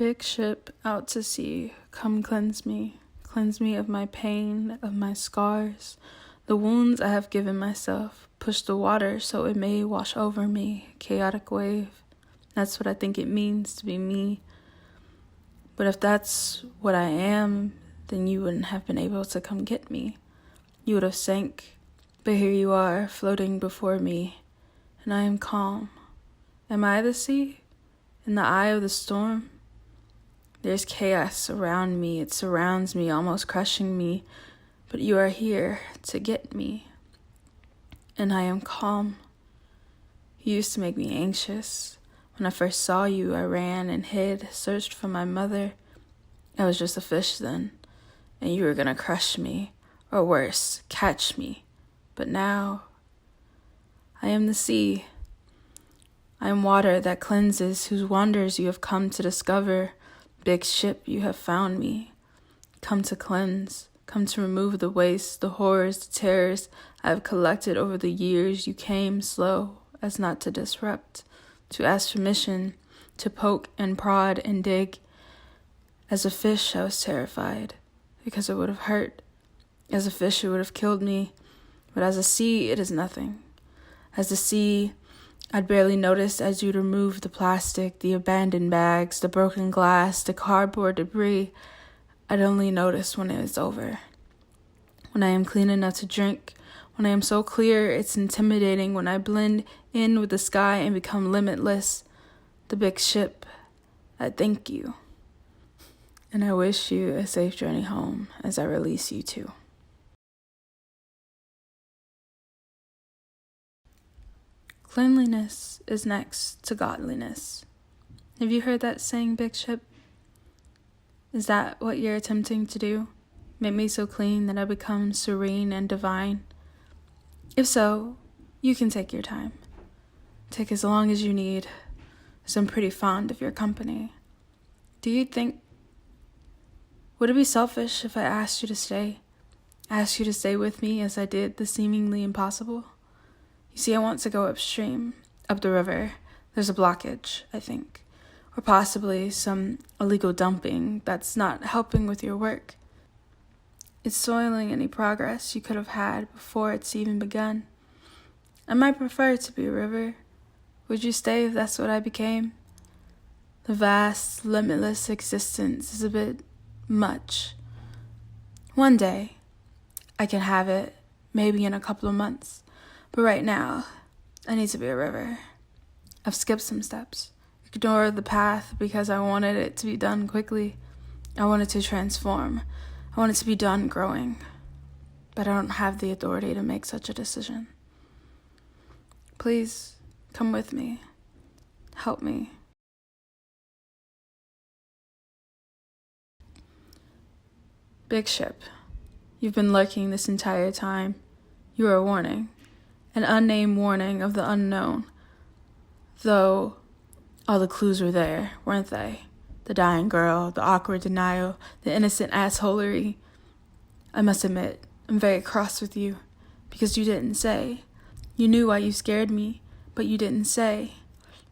Big ship out to sea, come cleanse me of my pain, of my scars, the wounds I have given myself. Push the water so it may wash over me, chaotic wave. That's what I think it means to be me. But if that's what I am, then you wouldn't have been able to come get me. You would have sank, but here you are, floating before me, and I am calm. Am I the sea? In the eye of the storm? There's chaos around me. It surrounds me, almost crushing me. But you are here to get me. And I am calm. You used to make me anxious. When I first saw you, I ran and hid, searched for my mother. I was just a fish then, and you were gonna crush me, or worse, catch me. But now, I am the sea. I am water that cleanses, whose wonders you have come to discover. Big ship, you have found me. Come to cleanse, come to remove the waste, the horrors, the terrors I have collected over the years. You came slow, as not to disrupt, to ask permission, to poke and prod and dig. As a fish, I was terrified, because it would have hurt. As a fish, it would have killed me. But as a sea, it is nothing. As the sea, I'd barely noticed as you'd remove the plastic, the abandoned bags, the broken glass, the cardboard debris. I'd only notice when it was over. When I am clean enough to drink, when I am so clear it's intimidating, when I blend in with the sky and become limitless. The big ship, I thank you. And I wish you a safe journey home as I release you too. Cleanliness is next to godliness. Have you heard that saying, Big Ship? Is that what you're attempting to do? Make me so clean that I become serene and divine? If so, you can take your time. Take as long as you need, as I'm pretty fond of your company. Would it be selfish if I asked you to stay? Asked you to stay with me as I did the seemingly impossible? You see, I want to go upstream, up the river. There's a blockage, I think. Or possibly some illegal dumping that's not helping with your work. It's soiling any progress you could have had before it's even begun. I might prefer to be a river. Would you stay if that's what I became? The vast, limitless existence is a bit much. One day, I can have it, maybe in a couple of months. But right now, I need to be a river. I've skipped some steps, ignored the path because I wanted it to be done quickly. I wanted to transform. I wanted to be done growing. But I don't have the authority to make such a decision. Please, come with me. Help me. Big ship, you've been lurking this entire time. You are a warning. An unnamed warning of the unknown. Though all the clues were there, weren't they? The dying girl, the awkward denial, the innocent assholery. I must admit, I'm very cross with you, because you didn't say. You knew why you scared me, but you didn't say.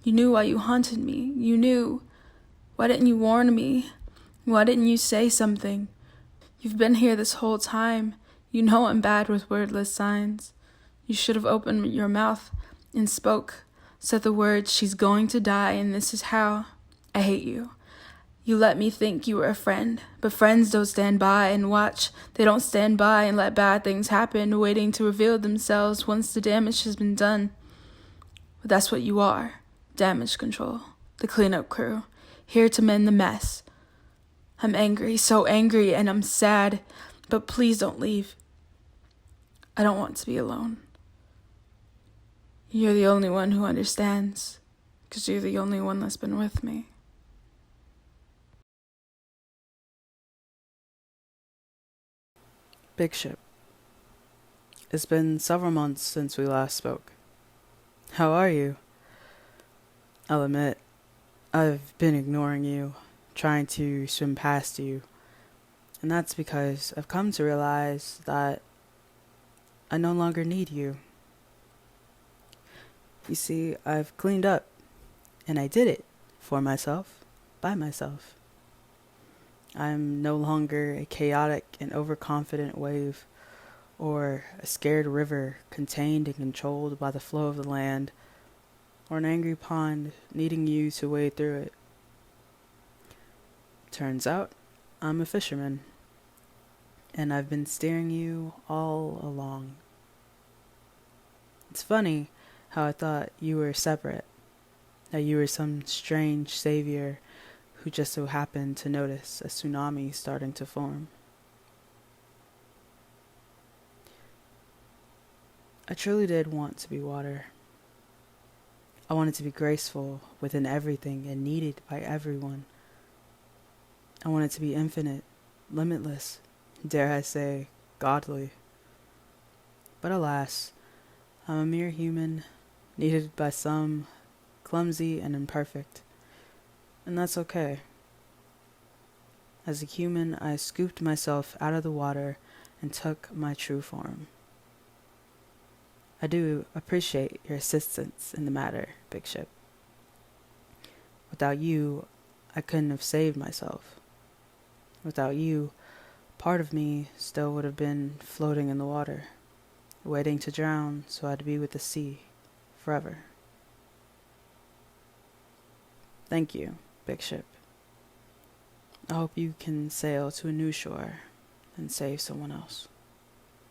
You knew why you haunted me. You knew. Why didn't you warn me? Why didn't you say something? You've been here this whole time. You know I'm bad with wordless signs. You should have opened your mouth and spoke, said the words, she's going to die and this is how. I hate you. You let me think you were a friend, but friends don't stand by and watch. They don't stand by and let bad things happen, waiting to reveal themselves once the damage has been done. But that's what you are, damage control, the cleanup crew, here to mend the mess. I'm angry, so angry, and I'm sad, but please don't leave. I don't want to be alone. You're the only one who understands, because you're the only one that's been with me. Big Ship. It's been several months since we last spoke. How are you? I'll admit, I've been ignoring you, trying to swim past you, and that's because I've come to realize that I no longer need you. You see, I've cleaned up, and I did it for myself, by myself. I'm no longer a chaotic and overconfident wave, or a scared river contained and controlled by the flow of the land, or an angry pond needing you to wade through it. Turns out, I'm a fisherman, and I've been steering you all along. It's funny how I thought you were separate, that you were some strange savior who just so happened to notice a tsunami starting to form. I truly did want to be water. I wanted to be graceful within everything and needed by everyone. I wanted to be infinite, limitless, dare I say, godly. But alas, I'm a mere human, needed by some, clumsy and imperfect. And that's okay. As a human, I scooped myself out of the water and took my true form. I do appreciate your assistance in the matter, Big Ship. Without you, I couldn't have saved myself. Without you, part of me still would have been floating in the water, waiting to drown so I'd be with the sea forever. Thank you, Big Ship. I hope you can sail to a new shore and save someone else.